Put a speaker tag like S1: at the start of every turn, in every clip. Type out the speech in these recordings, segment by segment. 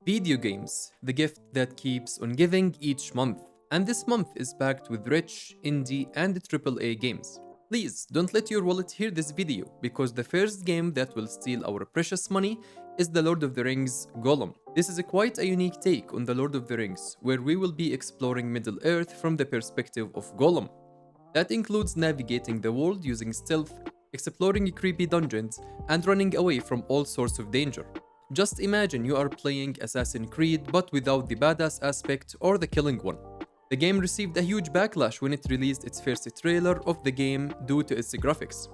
S1: Video games, the gift that keeps on giving each month. And this month is packed with rich, indie, and AAA games. Please don't let your wallet hear this video, because the first game that will steal our precious money is The Lord of the Rings Gollum. This is quite a unique take on The Lord of the Rings, where we will be exploring Middle-earth from the perspective of Gollum. That includes navigating the world using stealth, exploring creepy dungeons, and running away from all sorts of danger. Just imagine you are playing Assassin's Creed but without the badass aspect or the killing one. The game received a huge backlash when it released its first trailer of the game due to its graphics.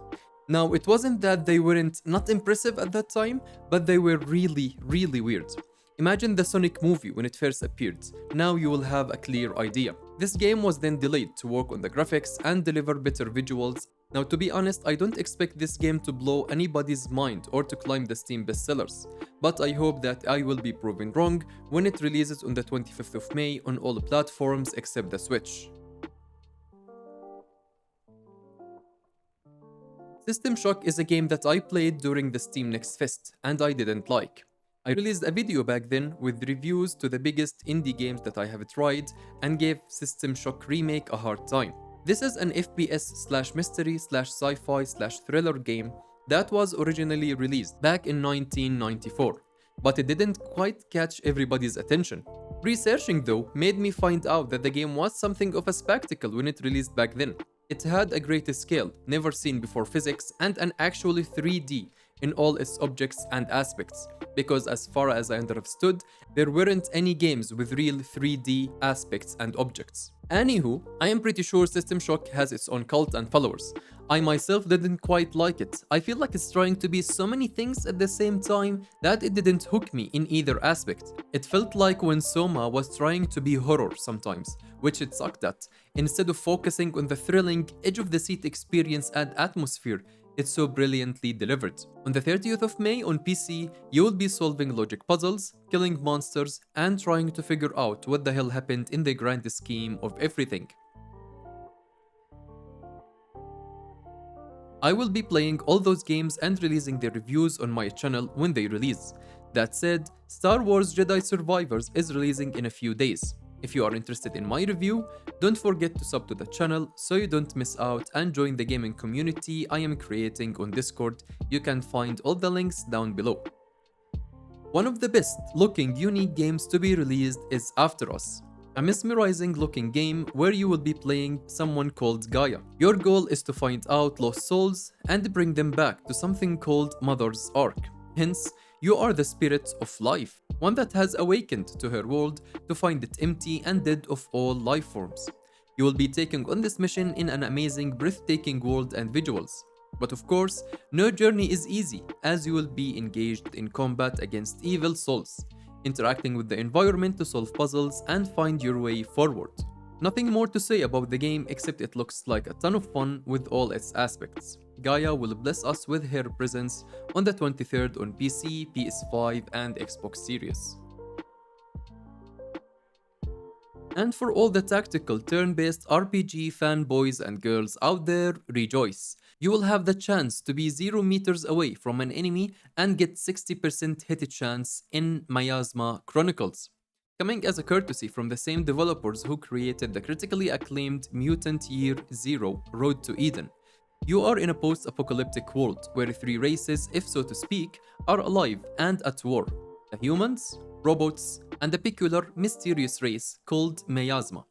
S1: Now, it wasn't that they weren't not impressive at that time, but they were really weird. Imagine the Sonic movie when it first appeared. Now you will have a clear idea. This game was then delayed to work on the graphics and deliver better visuals. Now, to be honest, I don't expect this game to blow anybody's mind or to climb the Steam bestsellers, but I hope that I will be proven wrong when it releases on the 25th of May on all platforms except the Switch. System Shock is a game that I played during the Steam Next Fest and I didn't like. I released a video back then with reviews to the biggest indie games that I have tried and gave System Shock Remake a hard time. This is an FPS/mystery/sci-fi/thriller game that was originally released back in 1994, but it didn't quite catch everybody's attention. Researching though made me find out that the game was something of a spectacle when it released back then. It had a great scale, never seen before physics, and an actually 3D in all its objects and aspects, because as far as I understood, there weren't any games with real 3D aspects and objects. Anywho, I am pretty sure System Shock has its own cult and followers. I myself didn't quite like it. I feel like it's trying to be so many things at the same time that it didn't hook me in either aspect. It felt like when Soma was trying to be horror sometimes, which it sucked at, instead of focusing on the thrilling, edge-of-the-seat experience and atmosphere it's so brilliantly delivered. On the 30th of May on PC, you will be solving logic puzzles, killing monsters, and trying to figure out what the hell happened in the grand scheme of everything. I will be playing all those games and releasing their reviews on my channel when they release. That said, Star Wars Jedi Survivors is releasing in a few days. If you are interested in my review, don't forget to sub to the channel so you don't miss out and join the gaming community I am creating on Discord. You can find all the links down below. One of the best looking unique games to be released is After Us, a mesmerizing looking game where you will be playing someone called Gaia. Your goal is to find out lost souls and bring them back to something called Mother's Ark. Hence, you are the spirit of life, one that has awakened to her world to find it empty and dead of all life forms. You will be taking on this mission in an amazing, breathtaking world and visuals. But of course, no journey is easy, as you will be engaged in combat against evil souls, interacting with the environment to solve puzzles and find your way forward. Nothing more to say about the game except it looks like a ton of fun with all its aspects. Gaia will bless us with her presence on the 23rd on PC, PS5 and Xbox Series. And for all the tactical turn-based RPG fanboys and girls out there, rejoice! You will have the chance to be 0 meters away from an enemy and get 60% hit chance in Miasma Chronicles. Coming as a courtesy from the same developers who created the critically acclaimed Mutant Year Zero Road to Eden. You are in a post-apocalyptic world where 3 races, if so to speak, are alive and at war. The humans, robots, and a peculiar, mysterious race called Miasma.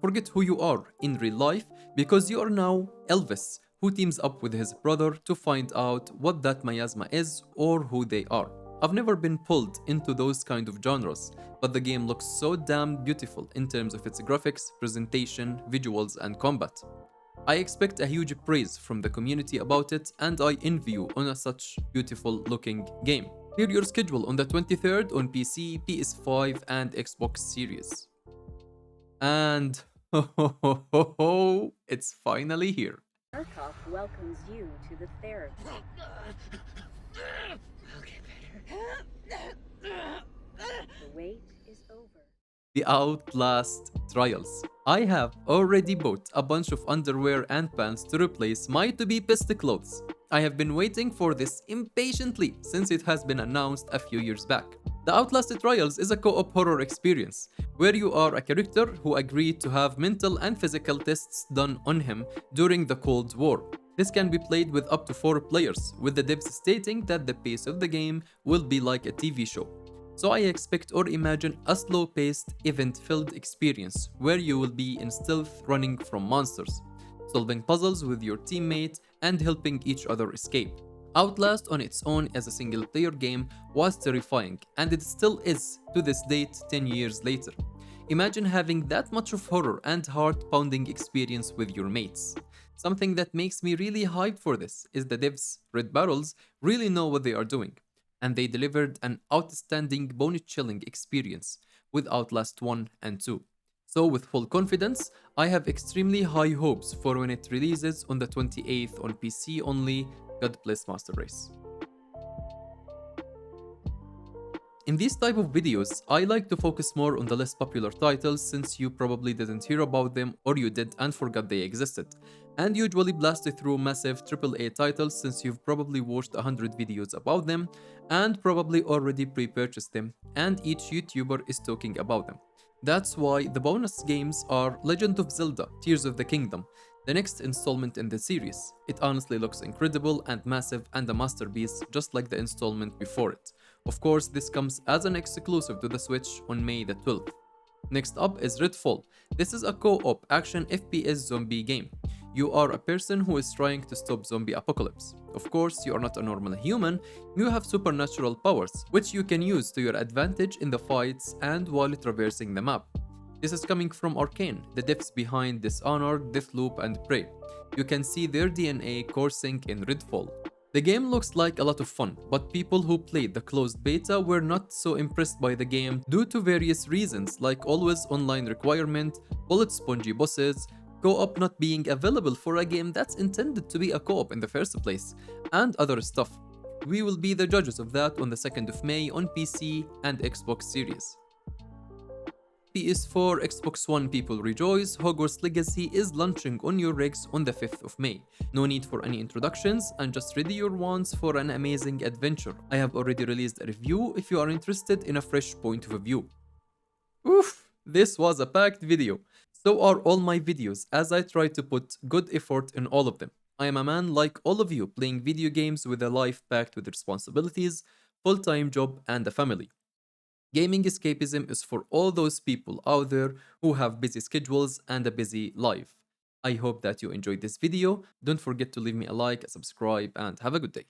S1: Forget who you are in real life because you are now Elvis, who teams up with his brother to find out what that Miasma is or who they are. I've never been pulled into those kind of genres, but the game looks so damn beautiful in terms of its graphics, presentation, visuals, and combat. I expect a huge praise from the community about it, and I envy you on such beautiful looking game. Clear your schedule on the 23rd on PC, PS5, and Xbox Series. And it's finally here.
S2: Murkoff welcomes you to the therapy. I'll get better. The wait is over.
S1: the Outlast Trials. I have already bought a bunch of underwear and pants to replace my to-be pissed clothes. I have been waiting for this impatiently since it has been announced a few years back. The Outlast Trials is a co-op horror experience where you are a character who agreed to have mental and physical tests done on him during the Cold War. This can be played with up to 4 players, with the devs stating that the pace of the game will be like a TV show. So I expect or imagine a slow-paced, event-filled experience where you will be in stealth running from monsters, solving puzzles with your teammate and helping each other escape. Outlast on its own as a single-player game was terrifying, and it still is to this date 10 years later. Imagine having that much of horror and heart-pounding experience with your mates. Something that makes me really hyped for this is the devs, Red Barrels, really know what they are doing, and they delivered an outstanding bone-chilling experience with Outlast 1 and 2. So with full confidence, I have extremely high hopes for when it releases on the 28th on PC only. God bless Master Race. In these type of videos, I like to focus more on the less popular titles since you probably didn't hear about them or you did and forgot they existed, and usually blast through massive AAA titles since you've probably watched 100 videos about them and probably already pre-purchased them, and each YouTuber is talking about them. That's why the bonus games are Legend of Zelda, Tears of the Kingdom, the next installment in the series. It honestly looks incredible and massive and a masterpiece just like the installment before it. Of course, this comes as an exclusive to the Switch on May the 12th. Next up is Redfall. This is a co-op action FPS zombie game. You are a person who is trying to stop zombie apocalypse. Of course, you are not a normal human, you have supernatural powers, which you can use to your advantage in the fights and while traversing the map. This is coming from Arcane, the devs behind Dishonored, Deathloop, and Prey. You can see their DNA coursing in Redfall. The game looks like a lot of fun, but people who played the closed beta were not so impressed by the game due to various reasons like always online requirement, bullet spongy bosses, co-op not being available for a game that's intended to be a co-op in the first place, and other stuff. We will be the judges of that on the 2nd of May on PC and Xbox Series. PS4, Xbox One people rejoice, Hogwarts Legacy is launching on your rigs on the 5th of May. No need for any introductions and just ready your wands for an amazing adventure. I have already released a review if you are interested in a fresh point of view. Oof, this was a packed video. So are all my videos as I try to put good effort in all of them. I am a man like all of you playing video games with a life packed with responsibilities, full-time job and a family. Gaming escapism is for all those people out there who have busy schedules and a busy life. I hope that you enjoyed this video. Don't forget to leave me a like, a subscribe, and have a good day.